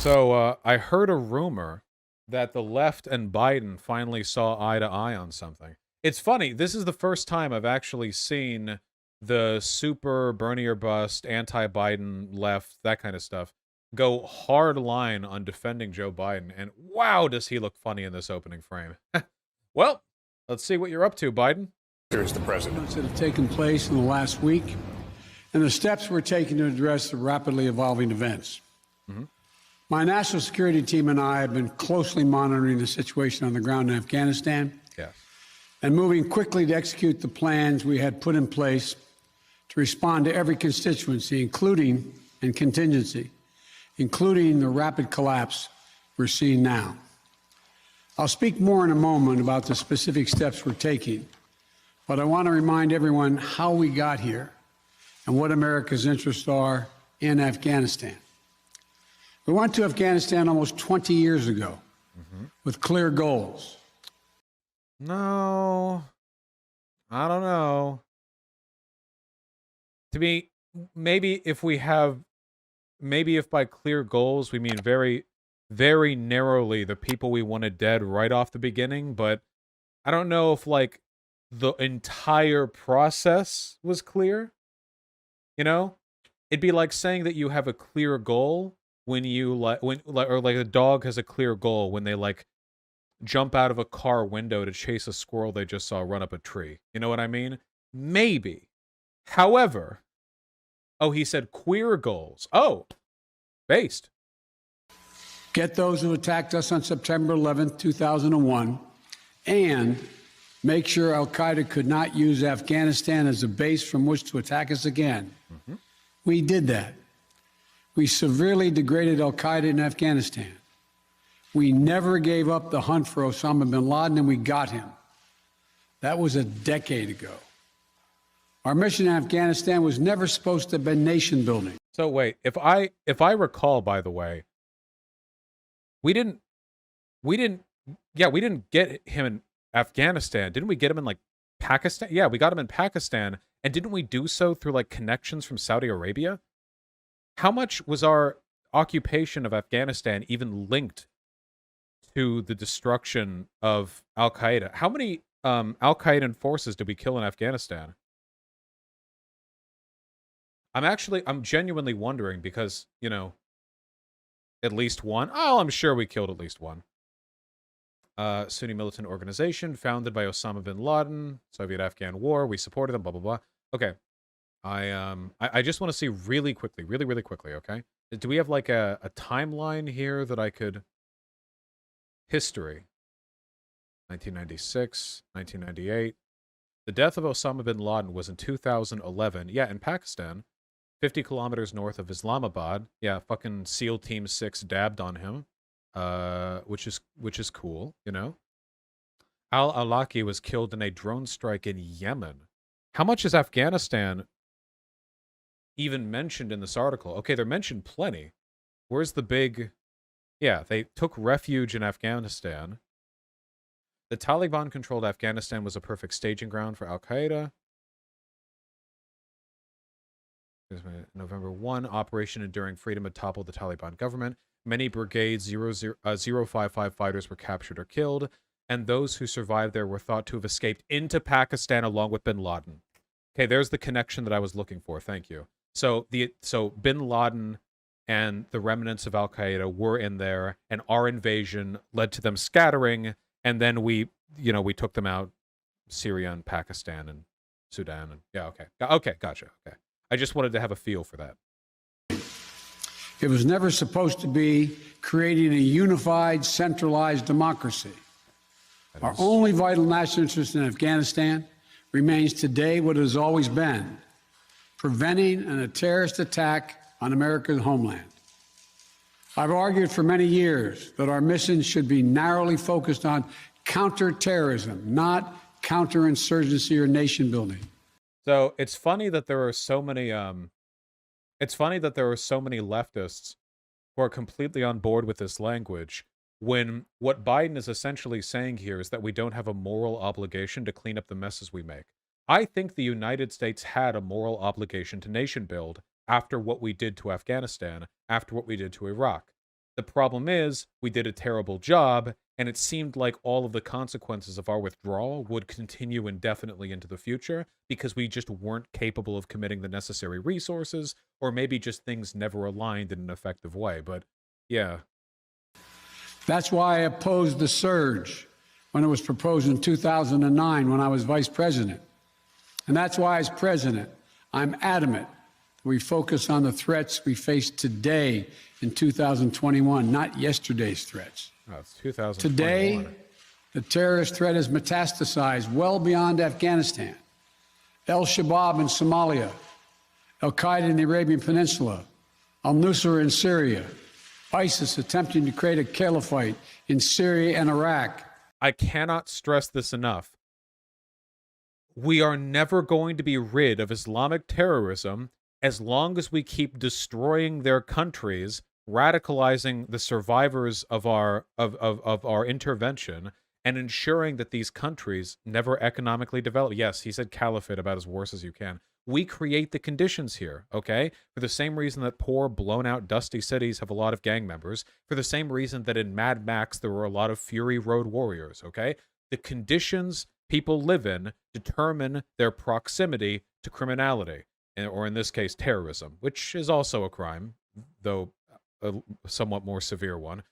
So I heard a rumor that the left and Biden finally saw eye to eye on something. It's funny. This is the first time I've actually seen the super Bernie or bust, anti-Biden left, that kind of stuff, go hard line on defending Joe Biden. And wow, does he look funny in this opening frame. Well, let's see what you're up to, Biden. Here's the president. That have taken place in the last week and the steps we're taking to address the rapidly evolving events. My national security team and I have been closely monitoring the situation on the ground in Afghanistan and moving quickly to execute the plans we had put in place to respond to every constituency, including and contingency, including the rapid collapse we're seeing now. I'll speak more in a moment about the specific steps we're taking, but I want to remind everyone how we got here and what America's interests are in Afghanistan. We went to Afghanistan almost 20 years ago with clear goals. No, I don't know. To me, maybe if by clear goals we mean very, very narrowly the people we wanted dead right off the beginning, but I don't know if like the entire process was clear. You know, it'd be like saying that you have a clear goal when you or like a dog has a clear goal when they like jump out of a car window to chase a squirrel they just saw run up a tree. You know what I mean? Maybe. However, oh, he said queer goals. Oh, based. Get those who attacked us on September 11th, 2001, and make sure al-Qaeda could not use Afghanistan as a base from which to attack us again. We did that. We severely degraded al-Qaeda in Afghanistan. We never gave up the hunt for Osama bin Laden, and we got him. That was a decade ago. Our mission in Afghanistan was never supposed to have been nation building. So wait, if I recall, by the way, we didn't get him in Afghanistan. Didn't we get him in like Pakistan? Yeah, we got him in Pakistan. And didn't we do so through like connections from Saudi Arabia? How much was our occupation of Afghanistan even linked to the destruction of al-Qaeda? How many al-Qaedan forces did we kill in Afghanistan? I'm genuinely wondering because, you know, at least one. Oh, I'm sure we killed at least one. Sunni militant organization founded by Osama bin Laden, Soviet-Afghan war. We supported them, blah, blah, blah. Okay. I just want to see really quickly, really quickly, okay? Do we have like a timeline here that I could... History. 1996, 1998. The death of Osama bin Laden was in 2011. Yeah, in Pakistan. 50 kilometers north of Islamabad. Yeah, fucking SEAL Team 6 dabbed on him. Which is cool, you know? Al-Awlaki was killed in a drone strike in Yemen. How much is Afghanistan even mentioned in this article? Okay, they're mentioned plenty. Where's the big... Yeah, they took refuge in Afghanistan. The Taliban-controlled Afghanistan was a perfect staging ground for al-Qaeda. November 1, Operation Enduring Freedom had toppled the Taliban government. Many brigades 055 fighters were captured or killed, and those who survived there were thought to have escaped into Pakistan along with bin Laden. Okay, there's the connection that I was looking for. Thank you. So bin Laden and the remnants of al-Qaeda were in there, and our invasion led to them scattering, and then we took them out, Syria and Pakistan and Sudan, and yeah, okay, gotcha. Okay, I just wanted to have a feel for that. It was never supposed to be creating a unified, centralized democracy. Our only vital national interest in Afghanistan remains today what it has always been: preventing a terrorist attack on America's homeland. I've argued for many years that our mission should be narrowly focused on counter-terrorism, not counterinsurgency or nation building. So it's funny that there are so many leftists who are completely on board with this language, when what Biden is essentially saying here is that we don't have a moral obligation to clean up the messes we make. I think the United States had a moral obligation to nation build after what we did to Afghanistan, after what we did to Iraq. The problem is, we did a terrible job, and it seemed like all of the consequences of our withdrawal would continue indefinitely into the future because we just weren't capable of committing the necessary resources, or maybe just things never aligned in an effective way. But yeah. That's why I opposed the surge when it was proposed in 2009 when I was vice president. And that's why, as president, I'm adamant that we focus on the threats we face today in 2021, not yesterday's threats. Oh, it's 2021. Today, the terrorist threat has metastasized well beyond Afghanistan. Al-Shabaab in Somalia, Al-Qaeda in the Arabian Peninsula, al-Nusra in Syria, ISIS attempting to create a caliphate in Syria and Iraq. I cannot stress this enough. We are never going to be rid of Islamic terrorism as long as we keep destroying their countries, radicalizing the survivors of our intervention, and ensuring that these countries never economically develop. Yes, he said caliphate about as worse as you can. We create the conditions here, okay? For the same reason that poor, blown-out, dusty cities have a lot of gang members, for the same reason that in Mad Max there were a lot of Fury Road warriors, okay? The conditions people live in determine their proximity to criminality, or in this case, terrorism, which is also a crime, though a somewhat more severe one.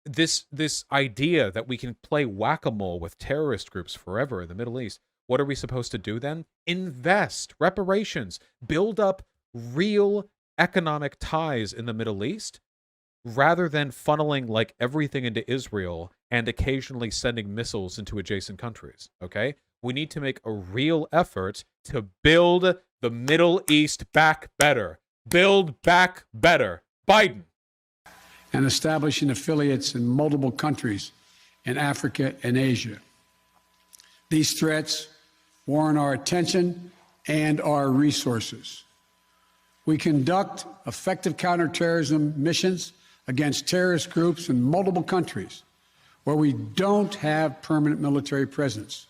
This idea that we can play whack-a-mole with terrorist groups forever in the Middle East, what are we supposed to do then? Invest, reparations, build up real economic ties in the Middle East, rather than funneling like everything into Israel and occasionally sending missiles into adjacent countries, okay? We need to make a real effort to build the Middle East back better. Build back better. Biden. And establishing affiliates in multiple countries in Africa and Asia. These threats warrant our attention and our resources. We conduct effective counterterrorism missions against terrorist groups in multiple countries where we don't have permanent military presence.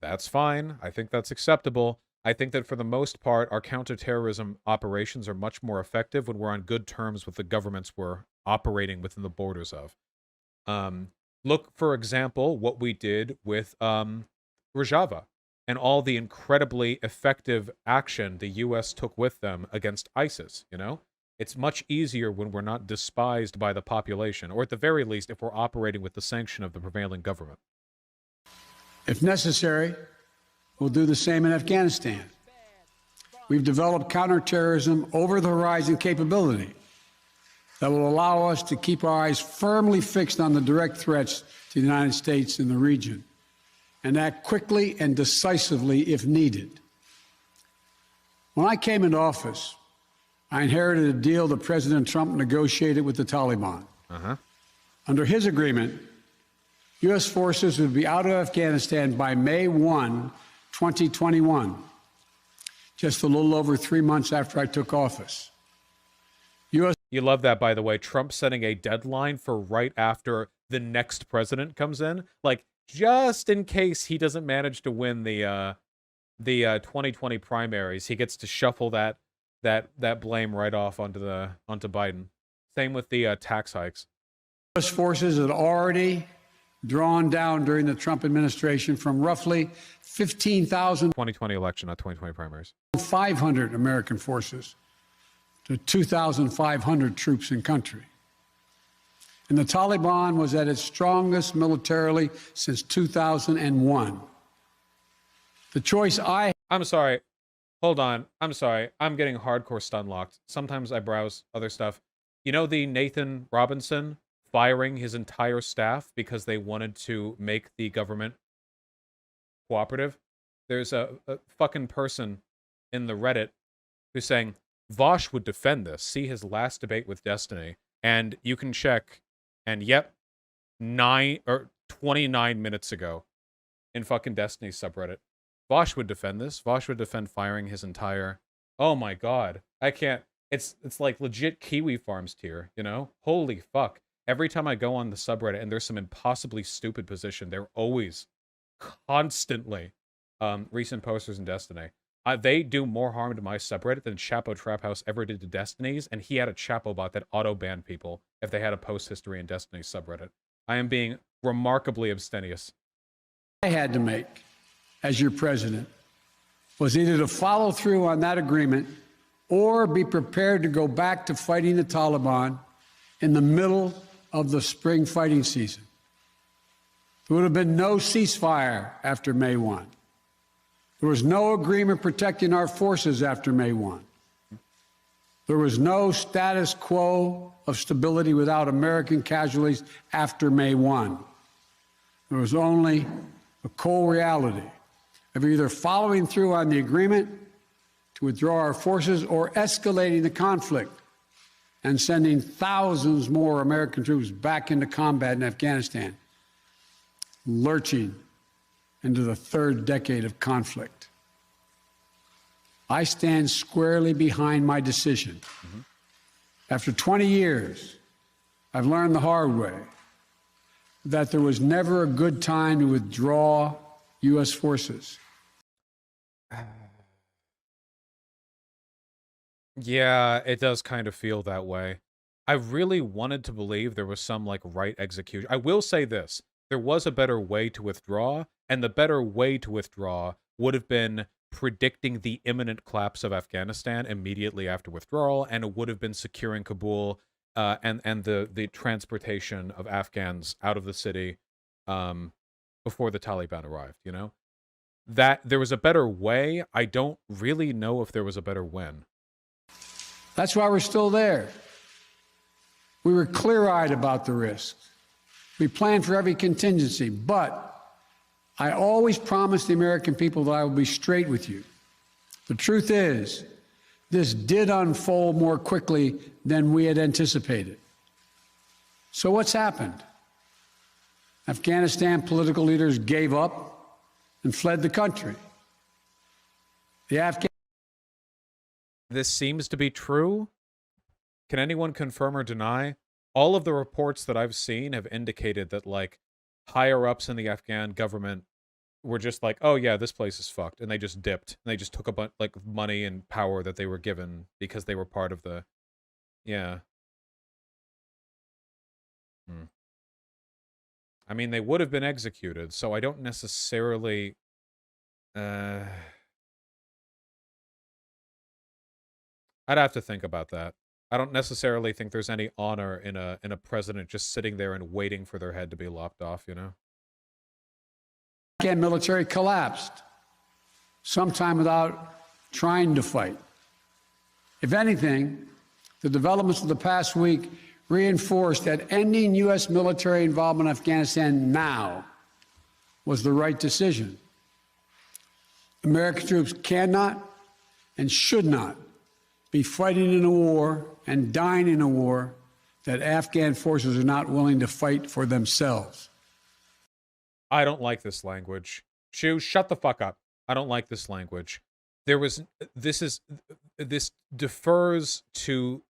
That's fine. I think that's acceptable. I think that for the most part, our counterterrorism operations are much more effective when we're on good terms with the governments we're operating within the borders of. Look, for example, what we did with Rojava and all the incredibly effective action the U.S. took with them against ISIS, you know? It's much easier when we're not despised by the population, or at the very least, if we're operating with the sanction of the prevailing government. If necessary, we'll do the same in Afghanistan. We've developed counterterrorism over-the-horizon capability that will allow us to keep our eyes firmly fixed on the direct threats to the United States and the region, and act quickly and decisively if needed. When I came into office, I inherited a deal that President Trump negotiated with the Taliban. Under his agreement, U.S. forces would be out of Afghanistan by May 1, 2021, just a little over 3 months after I took office. You love that, by the way. Trump setting a deadline for right after the next president comes in. Like, just in case he doesn't manage to win the 2020 primaries, he gets to shuffle that blame right off onto Biden. Same with the tax hikes. U.S. forces had already drawn down during the Trump administration from roughly 15,000 2020 election, not 2020 primaries. 500 American forces to 2,500 troops in country. And the Taliban was at its strongest militarily since 2001. The choice I'm sorry. Hold on. I'm sorry. I'm getting hardcore stun locked. Sometimes I browse other stuff. You know the Nathan Robinson firing his entire staff because they wanted to make the government cooperative? There's a fucking person in the Reddit who's saying, Vosh would defend this. See his last debate with Destiny. And you can check, and yep, 29 minutes ago in fucking Destiny subreddit. Vosh would defend this. Vosh would defend firing his entire... Oh my god. I can't... It's like legit Kiwi Farms tier, you know? Holy fuck. Every time I go on the subreddit and there's some impossibly stupid position, they're always, constantly, recent posters in Destiny. They do more harm to my subreddit than Chapo Trap House ever did to Destiny's, and he had a Chapo bot that auto-banned people if they had a post history in Destiny's subreddit. I am being remarkably abstemious. I had to make, as your president, was either to follow through on that agreement or be prepared to go back to fighting the Taliban in the middle of the spring fighting season. There would have been no ceasefire after May 1. There was no agreement protecting our forces after May 1. There was no status quo of stability without American casualties after May 1. There was only a cold reality of either following through on the agreement to withdraw our forces or escalating the conflict and sending thousands more American troops back into combat in Afghanistan, lurching into the third decade of conflict. I stand squarely behind my decision. After 20 years, I've learned the hard way that there was never a good time to withdraw U.S. forces. Yeah, it does kind of feel that way. I really wanted to believe there was some, like, right execution. I will say this. There was a better way to withdraw, and the better way to withdraw would have been predicting the imminent collapse of Afghanistan immediately after withdrawal, and it would have been securing Kabul and the transportation of Afghans out of the city before the Taliban arrived, you know? That there was a better way. I don't really know if there was a better when. That's why we're still there. We were clear-eyed about the risks. We planned for every contingency, but I always promised the American people that I would be straight with you. The truth is, this did unfold more quickly than we had anticipated. So what's happened? Afghanistan political leaders gave up and fled the country. This seems to be true. Can anyone confirm or deny? All of the reports that I've seen have indicated that, like, higher-ups in the Afghan government were just like, oh yeah, this place is fucked, and they just dipped. And they just took a bunch, like, money and power that they were given because they were part of the... Yeah. I mean, they would have been executed, so I don't necessarily... I'd have to think about that. I don't necessarily think there's any honor in a president just sitting there and waiting for their head to be lopped off, you know? Afghan military collapsed, sometime without trying to fight. If anything, the developments of the past week reinforced that ending U.S. military involvement in Afghanistan now was the right decision. American troops cannot and should not be fighting in a war and dying in a war that Afghan forces are not willing to fight for themselves. I don't like this language. Chew, shut the fuck up. I don't like this language. This defers to,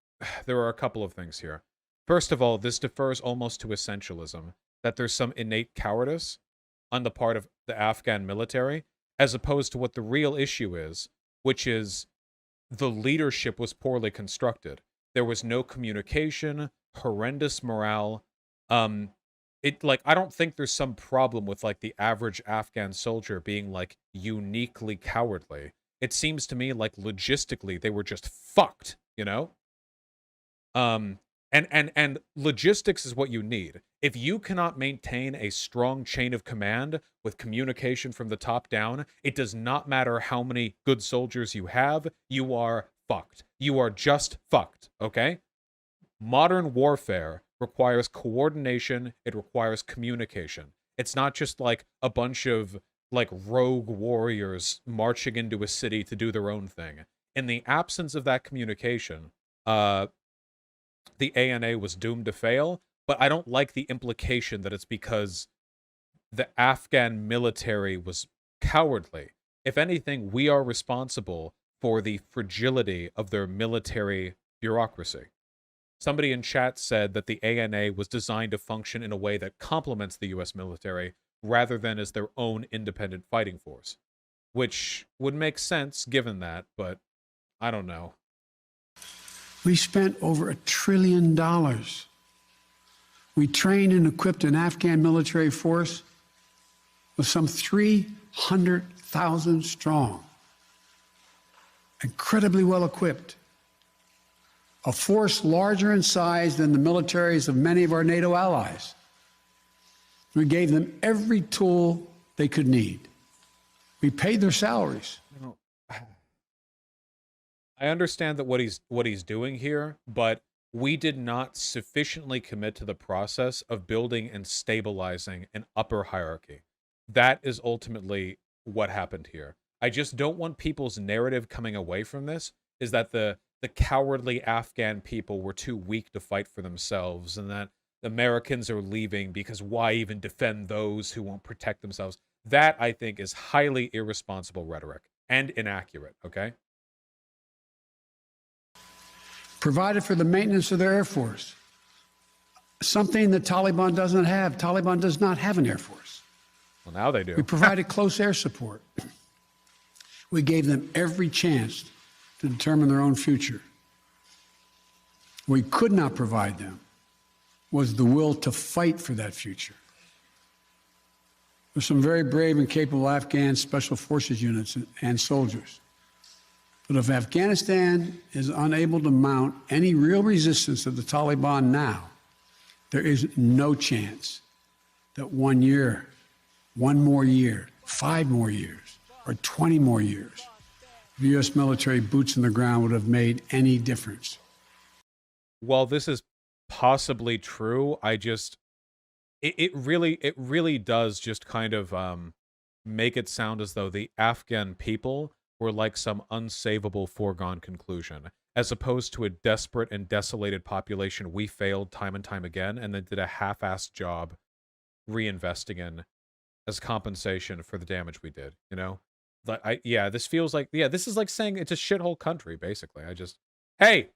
there are a couple of things here. First of all, this defers almost to essentialism, that there's some innate cowardice on the part of the Afghan military, as opposed to what the real issue is, which is the leadership was poorly constructed. There was no communication, horrendous morale. I don't think there's some problem with, like, the average Afghan soldier being, like, uniquely cowardly. It seems to me like logistically they were just fucked, you know? And logistics is what you need. If you cannot maintain a strong chain of command with communication from the top down, it does not matter how many good soldiers you have, you are fucked. You are just fucked, okay? Modern warfare requires coordination, it requires communication. It's not just like a bunch of, like, rogue warriors marching into a city to do their own thing. In the absence of that communication, the ANA was doomed to fail, but I don't like the implication that it's because the Afghan military was cowardly. If anything, we are responsible for the fragility of their military bureaucracy. Somebody in chat said that the ANA was designed to function in a way that complements the U.S. military rather than as their own independent fighting force. which would make sense given that, but I don't know. We spent over $1 trillion. We trained and equipped an Afghan military force with some 300,000 strong, incredibly well equipped, a force larger in size than the militaries of many of our NATO allies. We gave them every tool they could need. We paid their salaries. I understand that what he's doing here, but we did not sufficiently commit to the process of building and stabilizing an upper hierarchy. That is ultimately what happened here. I just don't want people's narrative coming away from this is that the cowardly Afghan people were too weak to fight for themselves, and that the Americans are leaving because why even defend those who won't protect themselves? That, I think, is highly irresponsible rhetoric and inaccurate, okay? Provided for the maintenance of their Air Force, something the Taliban doesn't have. Taliban does not have an Air Force. Well, now they do. We provided close air support. We gave them every chance to determine their own future. We could not provide them was the will to fight for that future. There's some very brave and capable Afghan special forces units and soldiers. But if Afghanistan is unable to mount any real resistance to the Taliban now, there is no chance that 1 year, 1 more year, 5 more years, or 20 more years, the U.S. military boots on the ground would have made any difference. While this is possibly true, it really does just kind of make it sound as though the Afghan people were like some unsavable foregone conclusion, as opposed to a desperate and desolated population we failed time and time again and then did a half-assed job reinvesting in as compensation for the damage we did, you know? This feels like, this is like saying it's a shithole country, basically. Hey,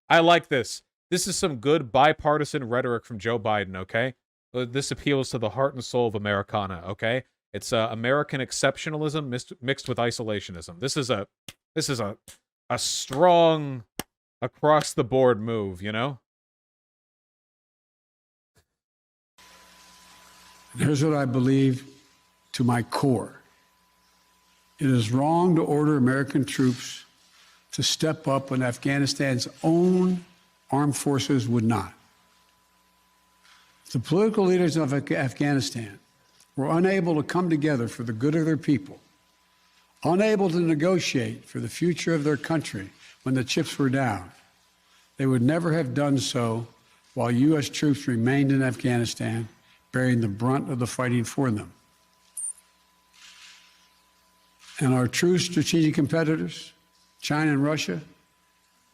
I like this. This is some good bipartisan rhetoric from Joe Biden, okay? This appeals to the heart and soul of Americana, okay? It's American exceptionalism mixed with isolationism. This is a strong across the board move, you know? Here's what I believe to my core. It is wrong to order American troops to step up when Afghanistan's own armed forces would not. The political leaders of Afghanistan were unable to come together for the good of their people, unable to negotiate for the future of their country when the chips were down. They would never have done so while U.S. troops remained in Afghanistan, bearing the brunt of the fighting for them. And our true strategic competitors, China and Russia,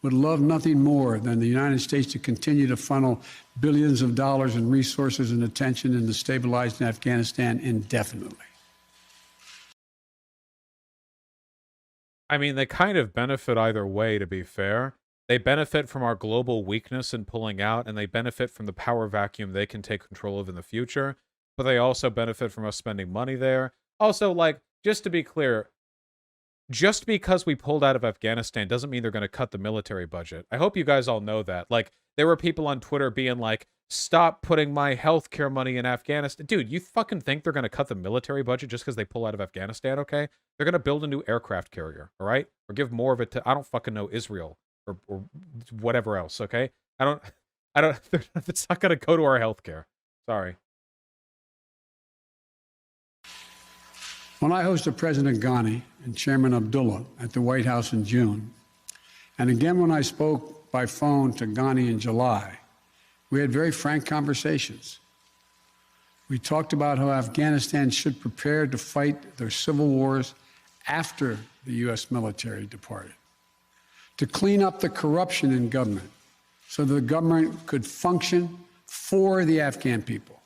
would love nothing more than the United States to continue to funnel billions of dollars in resources and attention into stabilizing Afghanistan indefinitely. I mean, they kind of benefit either way, to be fair. They benefit from our global weakness in pulling out, and they benefit from the power vacuum they can take control of in the future, but they also benefit from us spending money there. Also, like, just to be clear, just because we pulled out of Afghanistan doesn't mean they're going to cut the military budget. I hope you guys all know that. Like, there were people on Twitter being like, stop putting my healthcare money in Afghanistan. Dude, you fucking think they're going to cut the military budget just because they pull out of Afghanistan, okay? They're going to build a new aircraft carrier, all right? Or give more of it to, I don't fucking know, Israel or whatever else, okay? I don't, it's not going to go to our healthcare. Sorry. When I hosted President Ghani and Chairman Abdullah at the White House in June, and again when I spoke by phone to Ghani in July, we had very frank conversations. We talked about how Afghanistan should prepare to fight their civil wars after the U.S. military departed, to clean up the corruption in government so that the government could function for the Afghan people.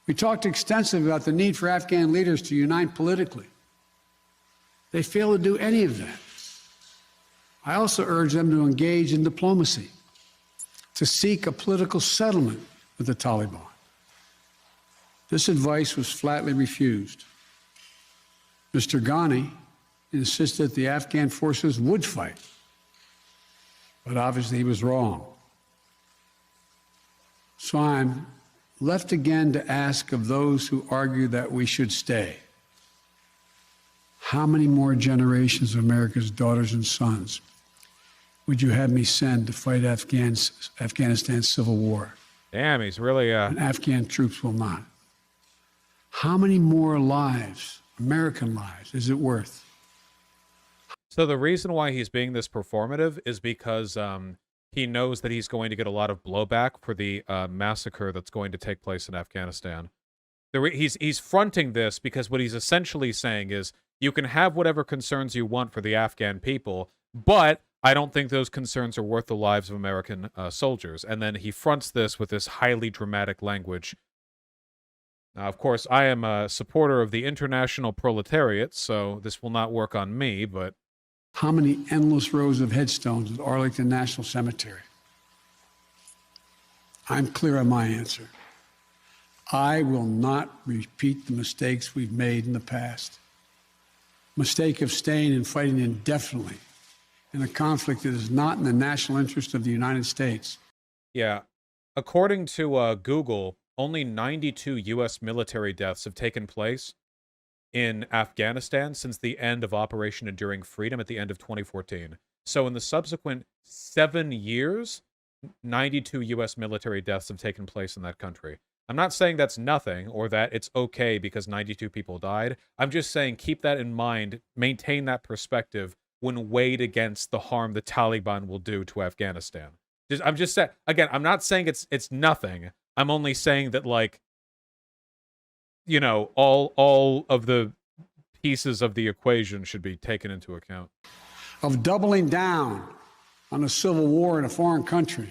We talked extensively about the need for Afghan leaders to unite politically. They failed to do any of that. I also urged them to engage in diplomacy, to seek a political settlement with the Taliban. This advice was flatly refused. Mr. Ghani insisted the Afghan forces would fight, but obviously he was wrong. So I'm left again to ask of those who argue that we should stay, how many more generations of America's daughters and sons would you have me send to fight Afghanistan's civil war? Damn, he's really... And Afghan troops will not. How many more lives, American lives, is it worth? So the reason why he's being this performative is because he knows that he's going to get a lot of blowback for the massacre that's going to take place in Afghanistan. He's fronting this because what he's essentially saying is, you can have whatever concerns you want for the Afghan people, but I don't think those concerns are worth the lives of American soldiers. And then he fronts this with this highly dramatic language. Now, of course, I am a supporter of the international proletariat, so this will not work on me, but... How many endless rows of headstones at Arlington National Cemetery? I'm clear on my answer. I will not repeat the mistakes we've made in the past. Mistake of staying and fighting indefinitely in a conflict that is not in the national interest of the United States. Yeah. According to Google, only 92 U.S. military deaths have taken place in Afghanistan since the end of Operation Enduring Freedom at the end of 2014. So in the subsequent 7 years, 92 U.S. military deaths have taken place in that country. I'm not saying that's nothing or that it's okay because 92 people died. I'm just saying keep that in mind, maintain that perspective when weighed against the harm the Taliban will do to Afghanistan. I'm just saying, again, I'm not saying it's nothing. I'm only saying that, like, you know, all of the pieces of the equation should be taken into account. Of doubling down on a civil war in a foreign country,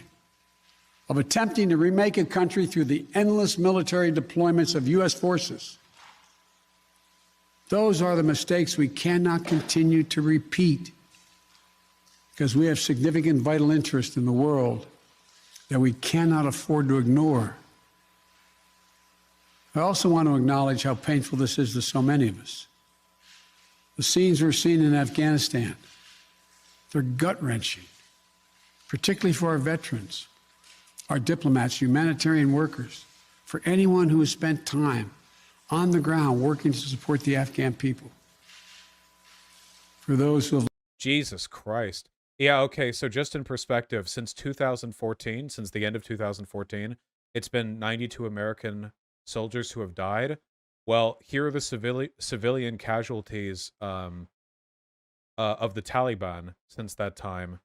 of attempting to remake a country through the endless military deployments of U.S. forces. Those are the mistakes we cannot continue to repeat because we have significant vital interest in the world that we cannot afford to ignore. I also want to acknowledge how painful this is to so many of us. The scenes we're seeing in Afghanistan, they're gut-wrenching, particularly for our veterans, our diplomats, humanitarian workers, for anyone who has spent time on the ground working to support the Afghan people. For those who have... Jesus Christ. Yeah, okay, so just in perspective, since 2014, since the end of 2014, it's been 92 American soldiers who have died. Well, here are the civilian casualties of the Taliban since that time,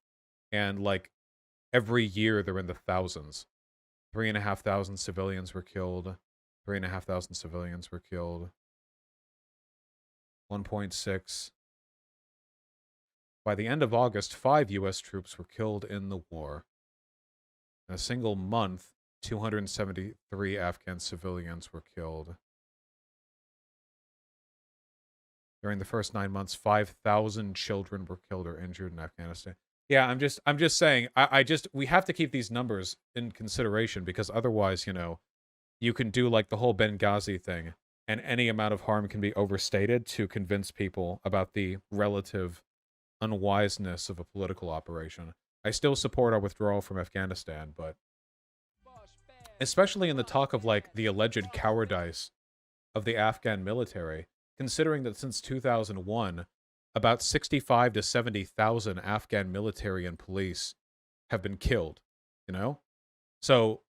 and, like, every year they're in the thousands. 3,500 civilians were killed. 3,500 civilians were killed. 1.6. By the end of August, 5 U.S. troops were killed in the war. In a single month, 273 Afghan civilians were killed. During the first 9 months, 5,000 children were killed or injured in Afghanistan. Yeah, I'm just saying, we have to keep these numbers in consideration because otherwise, you know, you can do like the whole Benghazi thing and any amount of harm can be overstated to convince people about the relative unwiseness of a political operation. I still support our withdrawal from Afghanistan, but especially in the talk of like the alleged cowardice of the Afghan military, considering that since 2001, about 65 to 70,000 Afghan military and police have been killed, you know? So,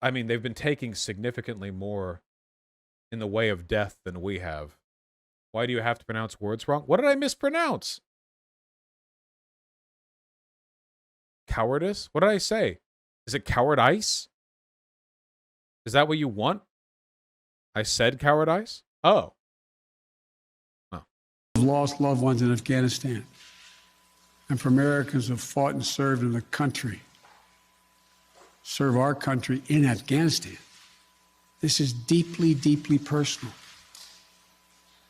I mean, they've been taking significantly more in the way of death than we have. Why do you have to pronounce words wrong? What did I mispronounce? Cowardice? What did I say? Is it cowardice? Is that what you want? I said cowardice? Oh. Lost loved ones in Afghanistan, and for Americans who have fought and served in the country, serve our country in Afghanistan. This is deeply, deeply personal.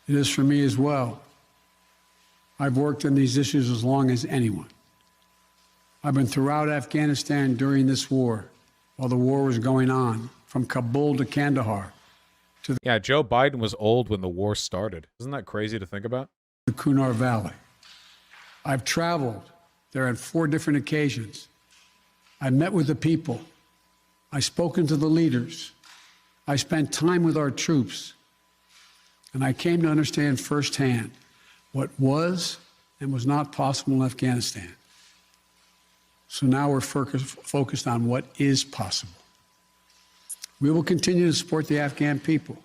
It is for me as well. I've worked on these issues as long as anyone. I've been throughout Afghanistan during this war, while the war was going on, from Kabul to Kandahar, Yeah, Joe Biden was old when the war started. Isn't that crazy to think about? the Kunar Valley. I've traveled there on 4 different occasions. I met with the people. I've spoken to the leaders. I spent time with our troops. And I came to understand firsthand what was and was not possible in Afghanistan. So now we're focused on what is possible. We will continue to support the Afghan people.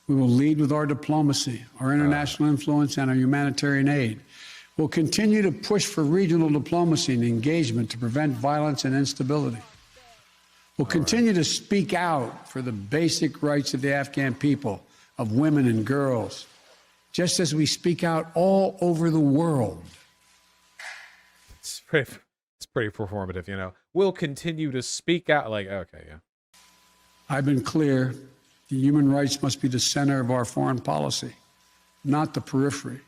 We will lead with our diplomacy, our international influence, and our humanitarian aid. We'll continue to push for regional diplomacy and engagement to prevent violence and instability. We'll continue to speak out for the basic rights of the Afghan people, of women and girls, just as we speak out all over the world. It's pretty performative, you know. We'll continue to speak out. Like, okay, yeah. I've been clear that human rights must be the center of our foreign policy, not the periphery.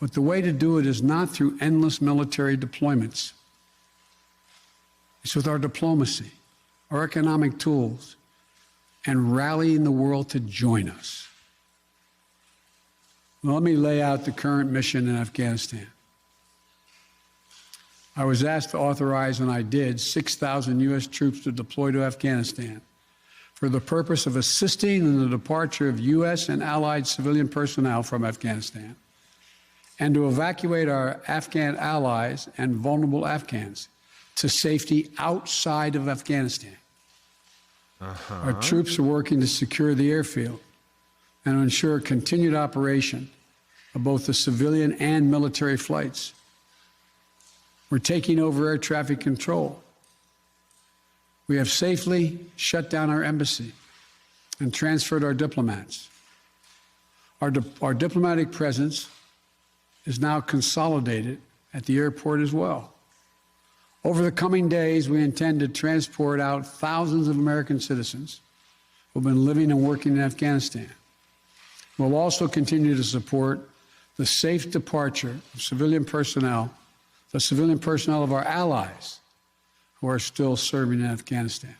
But the way to do it is not through endless military deployments. It's with our diplomacy, our economic tools, and rallying the world to join us. Well, let me lay out the current mission in Afghanistan. I was asked to authorize, and I did, 6,000 U.S. troops to deploy to Afghanistan for the purpose of assisting in the departure of U.S. and allied civilian personnel from Afghanistan, and to evacuate our Afghan allies and vulnerable Afghans to safety outside of Afghanistan. Our troops are working to secure the airfield and to ensure continued operation of both the civilian and military flights. We're taking over air traffic control. We have safely shut down our embassy and transferred our diplomats. Our diplomatic presence is now consolidated at the airport as well. Over the coming days, we intend to transport out thousands of American citizens who've been living and working in Afghanistan. We'll also continue to support the safe departure of civilian personnel, the civilian personnel of our allies who are still serving in Afghanistan.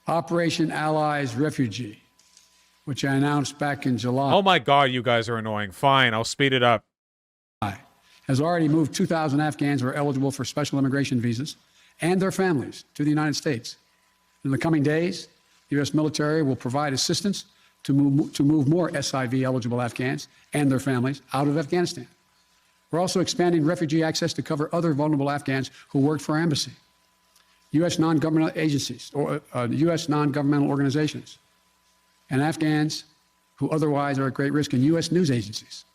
Operation Allies Refugee, which I announced back in July. Oh my God, you guys are annoying. Fine, I'll speed it up. Has already moved 2,000 Afghans who are eligible for special immigration visas and their families to the United States. In the coming days, the U.S. military will provide assistance to move more SIV-eligible Afghans and their families out of Afghanistan. We're also expanding refugee access to cover other vulnerable Afghans who worked for our embassy, U.S. non-governmental agencies, or U.S. non-governmental organizations, and Afghans who otherwise are at great risk in U.S. news agencies.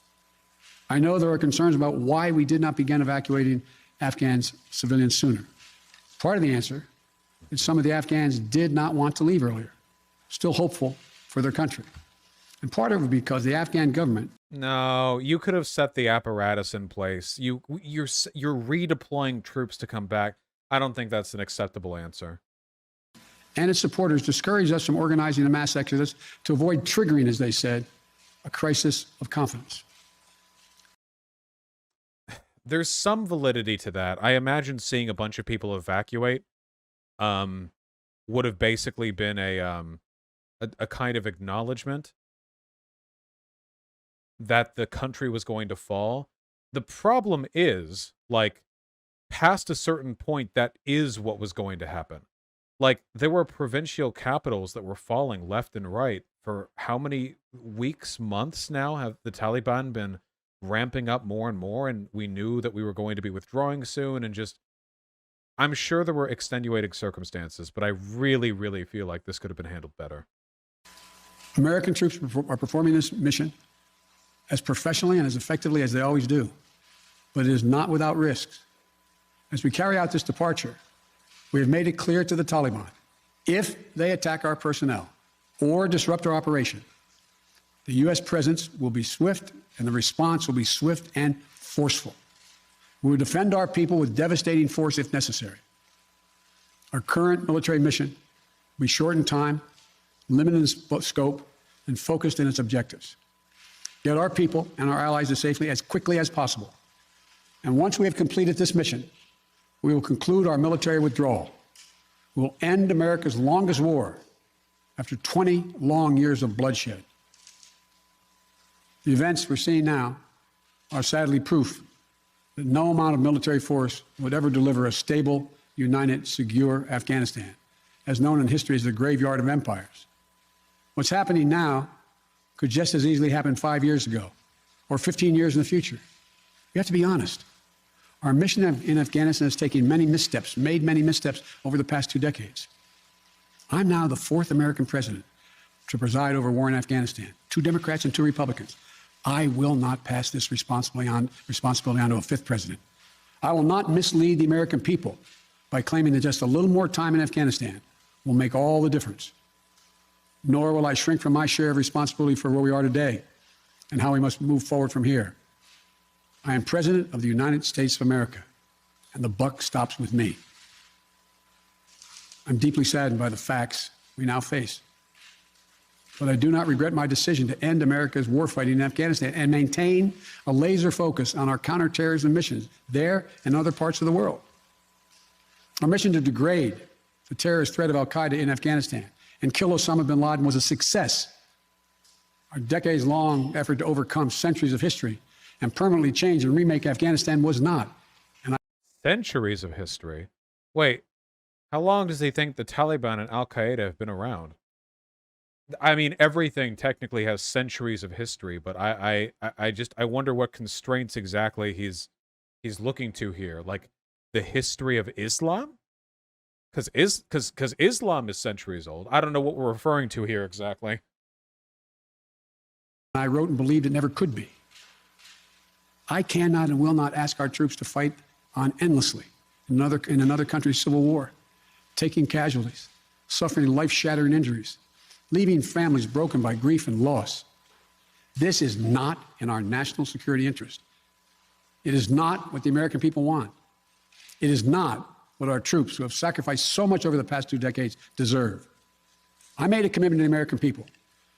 I know there are concerns about why we did not begin evacuating Afghans civilians sooner. Part of the answer is some of the Afghans did not want to leave earlier, still hopeful for their country. And part of it because the Afghan government. No, you could have set the apparatus in place. You're redeploying troops to come back. I don't think that's an acceptable answer. And its supporters discouraged us from organizing a mass exodus to avoid triggering, as they said, a crisis of confidence. There's some validity to that. I imagine seeing a bunch of people evacuate would have basically been a kind of acknowledgement that the country was going to fall. The problem is, like, past a certain point, that is what was going to happen. Like, there were provincial capitals that were falling left and right for how many weeks, months now have the Taliban been ramping up more and more, and we knew that we were going to be withdrawing soon, and just, I'm sure there were extenuating circumstances, but I really, really feel like this could have been handled better. American troops are performing this mission as professionally and as effectively as they always do, but it is not without risks. As we carry out this departure, we have made it clear to the Taliban, if they attack our personnel or disrupt our operation, the U.S. presence will be swift, and the response will be swift and forceful. We will defend our people with devastating force if necessary. Our current military mission will be short in time, limited in scope, and focused in its objectives. Get our people and our allies to safety as quickly as possible. And once we have completed this mission, we will conclude our military withdrawal. We will end America's longest war after 20 long years of bloodshed. The events we're seeing now are sadly proof that no amount of military force would ever deliver a stable, united, secure Afghanistan, as known in history as the graveyard of empires. What's happening now could just as easily happen 5 years ago or 15 years in the future. We have to be honest. Our mission in Afghanistan has taken many missteps, made many missteps over the past 2 decades. I'm now the 4th American president to preside over war in Afghanistan. 2 Democrats and 2 Republicans. I will not pass this responsibility on to a 5th president. I will not mislead the American people by claiming that just a little more time in Afghanistan will make all the difference. Nor will I shrink from my share of responsibility for where we are today and how we must move forward from here. I am President of the United States of America, and the buck stops with me. I'm deeply saddened by the facts we now face. But I do not regret my decision to end America's warfighting in Afghanistan and maintain a laser focus on our counterterrorism missions there and other parts of the world. Our mission to degrade the terrorist threat of al-Qaeda in Afghanistan and kill Osama bin Laden was a success. Our decades-long effort to overcome centuries of history and permanently change and remake Afghanistan was not. Centuries of history? Wait, how long does he think the Taliban and al-Qaeda have been around? I mean, everything technically has centuries of history, but I wonder what constraints exactly he's looking to here. Like the history of Islam? Because Islam is centuries old. I don't know what we're referring to here exactly. I wrote and believed it never could be. I cannot and will not ask our troops to fight on endlessly in another country's civil war, taking casualties, suffering life-shattering injuries, leaving families broken by grief and loss. This is not in our national security interest. It is not what the American people want. It is not what our troops, who have sacrificed so much over the past 2 decades, deserve. I made a commitment to the American people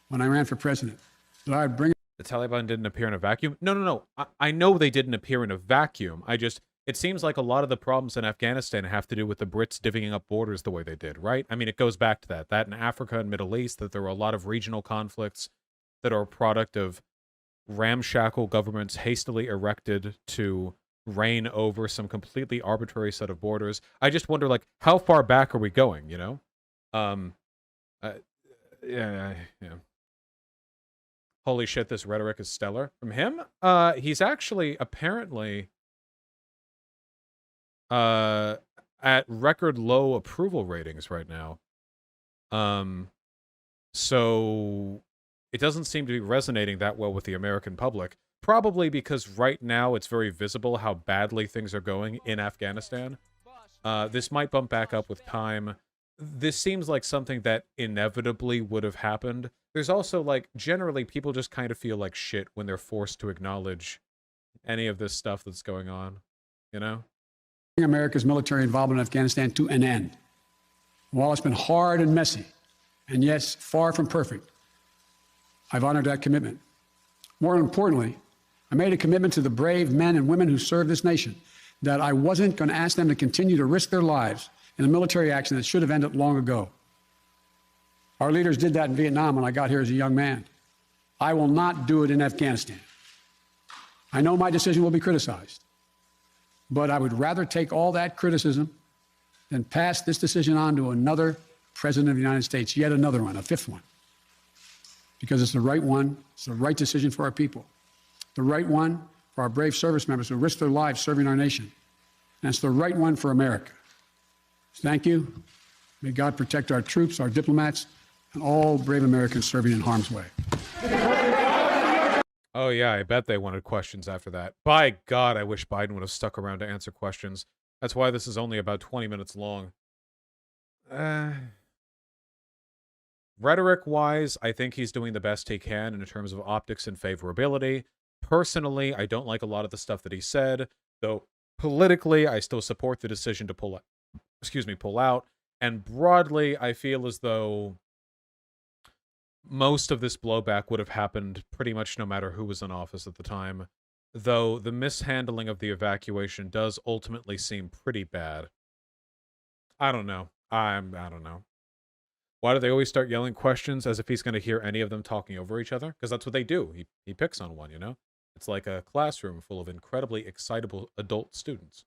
when I ran for president that I would bring... The Taliban didn't appear in a vacuum? No. I know they didn't appear in a vacuum. It seems like a lot of the problems in Afghanistan have to do with the Brits divvying up borders the way they did, right? I mean, it goes back to that. That in Africa and Middle East, that there were a lot of regional conflicts that are a product of ramshackle governments hastily erected to reign over some completely arbitrary set of borders. I just wonder, like, how far back are we going, you know? Yeah. Holy shit, this rhetoric is stellar. From him? He's actually apparently at record low approval ratings right now. So it doesn't seem to be resonating that well with the American public. Probably because right now it's very visible how badly things are going in Afghanistan. This might bump back up with time. This seems like something that inevitably would have happened. There's also, like, generally people just kind of feel like shit when they're forced to acknowledge any of this stuff that's going on, you know? America's military involvement in Afghanistan to an end. While it's been hard and messy, and yes, far from perfect, I've honored that commitment. More importantly, I made a commitment to the brave men and women who serve this nation that I wasn't going to ask them to continue to risk their lives in a military action that should have ended long ago. Our leaders did that in Vietnam when I got here as a young man. I will not do it in Afghanistan. I know my decision will be criticized, but I would rather take all that criticism than pass this decision on to another president of the United States, yet another one, a 5th one. Because it's the right one, it's the right decision for our people, the right one for our brave service members who risk their lives serving our nation, and it's the right one for America. Thank you. May God protect our troops, our diplomats, and all brave Americans serving in harm's way. Oh, yeah, I bet they wanted questions after that. By God, I wish Biden would have stuck around to answer questions. That's why this is only about 20 minutes long. Rhetoric-wise, I think he's doing the best he can in terms of optics and favorability. Personally, I don't like a lot of the stuff that he said, though politically, I still support the decision to pull out. And broadly, I feel as though most of this blowback would have happened pretty much no matter who was in office at the time, though the mishandling of the evacuation does ultimately seem pretty bad. I don't know. I don't know. Why do they always start yelling questions as if he's going to hear any of them talking over each other? Because that's what they do. He picks on one, you know? It's like a classroom full of incredibly excitable adult students.